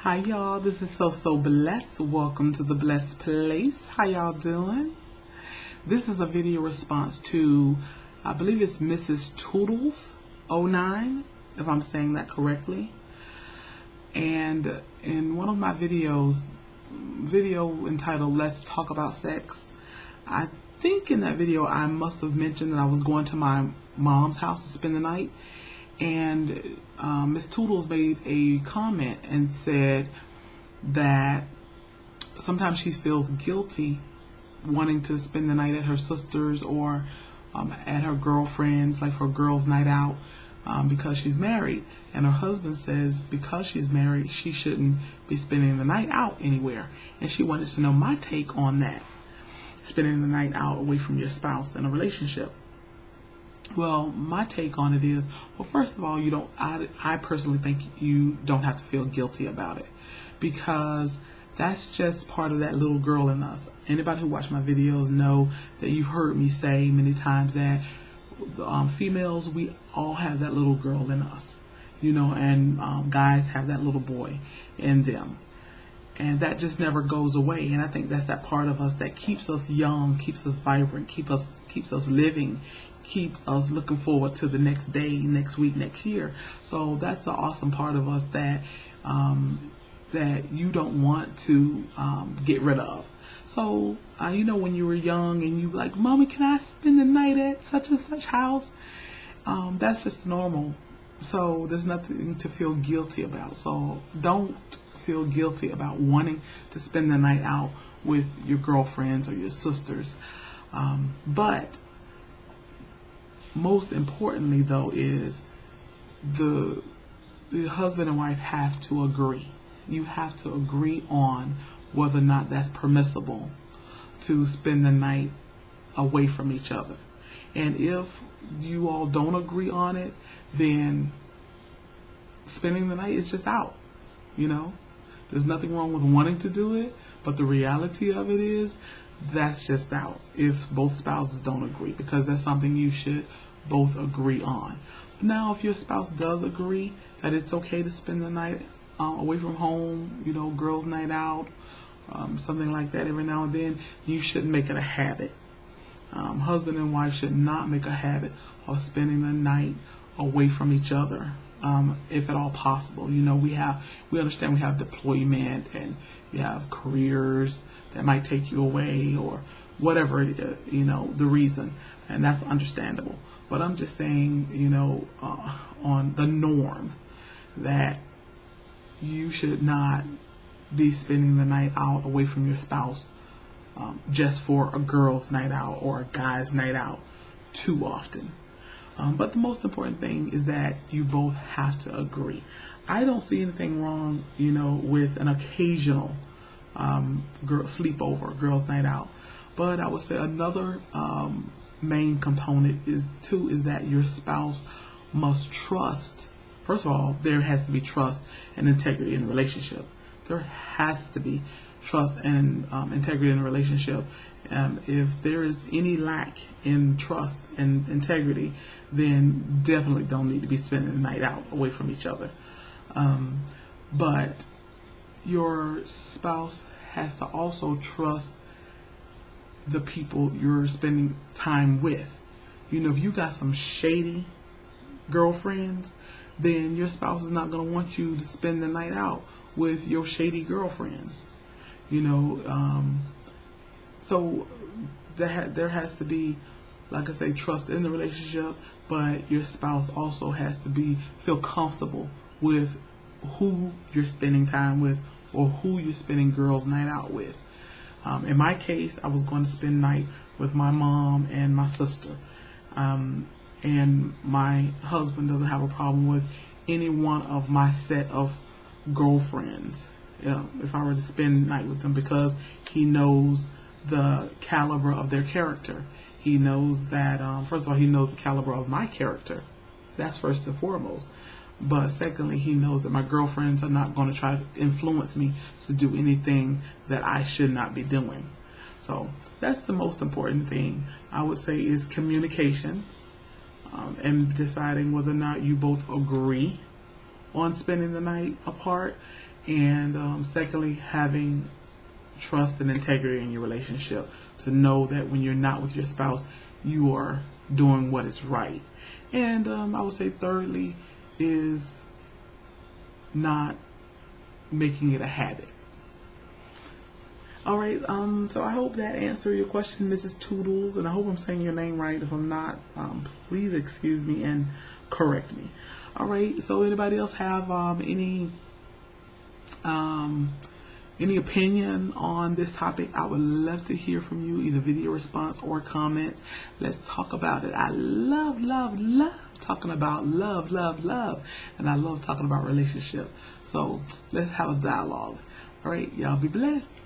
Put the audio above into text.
Hi y'all, this is So Blessed. Welcome to the Blessed Place. How y'all doing? This is a video response to, I believe it's Mrs. Toodles 09, if I'm saying that correctly. And in one of my video entitled Let's Talk About Sex, I think in that video I must have mentioned that I was going to my mom's house to spend the night. And Miss Toodles made a comment and said that sometimes she feels guilty wanting to spend the night at her sister's or at her girlfriend's, like for a girls' night out, because she's married. And her husband says because she's married, she shouldn't be spending the night out anywhere. And she wanted to know my take on that, spending the night out away from your spouse in a relationship. Well, my take on it is, well, first of all, I personally think you don't have to feel guilty about it, because that's just part of that little girl in us. Anybody who watched my videos know that you've heard me say many times that females, we all have that little girl in us, and guys have that little boy in them. And that just never goes away. And I think that's that part of us that keeps us young, keeps us vibrant, keeps us living, keeps us looking forward to the next day, next week, next year. So that's an awesome part of us that that you don't want to get rid of. So when you were young and you like, Mommy, can I spend the night at such and such house? That's just normal. So there's nothing to feel guilty about. So don't feel guilty about wanting to spend the night out with your girlfriends or your sisters. But most importantly, though, is the husband and wife have to agree. You have to agree on whether or not that's permissible to spend the night away from each other. And if you all don't agree on it, then spending the night is just out. There's nothing wrong with wanting to do it, but the reality of it is that's just out if both spouses don't agree, because that's something you should both agree on. Now, if your spouse does agree that it's okay to spend the night away from home, girls' night out, something like that every now and then, you shouldn't make it a habit. Husband and wife should not make a habit of spending the night away from each other. If at all possible. We understand we have deployment and you have careers that might take you away or whatever, the reason, and that's understandable. But I'm just saying, on the norm that you should not be spending the night out away from your spouse just for a girl's night out or a guy's night out too often. But the most important thing is that you both have to agree. I don't see anything wrong, with an occasional sleepover, girls' night out. But I would say another main component is that your spouse must trust. First of all, there has to be trust and integrity in the relationship. There has to be trust and integrity in a relationship. If there is any lack in trust and integrity, then definitely don't need to be spending the night out away from each other. But your spouse has to also trust the people you're spending time with. If you got some shady girlfriends, then your spouse is not going to want you to spend the night out with your shady girlfriends. So there has to be, like I say, trust in the relationship, but your spouse also has to feel comfortable with who you're spending time with or who you're spending girls' night out with. In my case, I was going to spend night with my mom and my sister. And my husband doesn't have a problem with any one of my set of girlfriends if I were to spend night with them, because he knows the caliber of their character. He knows that, first of all, he knows the caliber of my character. That's first and foremost. But secondly, he knows that my girlfriends are not going to try to influence me to do anything that I should not be doing. So that's the most important thing, I would say, is communication, and deciding whether or not you both agree on spending the night apart. And secondly, having trust and integrity in your relationship, to know that when you're not with your spouse, you are doing what is right. And I would say thirdly is not making it a habit. All right, so I hope that answered your question, Mrs. Toodles, and I hope I'm saying your name right. If I'm not, please excuse me and correct me. All right, so anybody else have any opinion on this topic? I would love to hear from you, either video response or comments. Let's talk about it. I love talking about love, and I love talking about relationship. So let's have a dialogue. All right, y'all be blessed.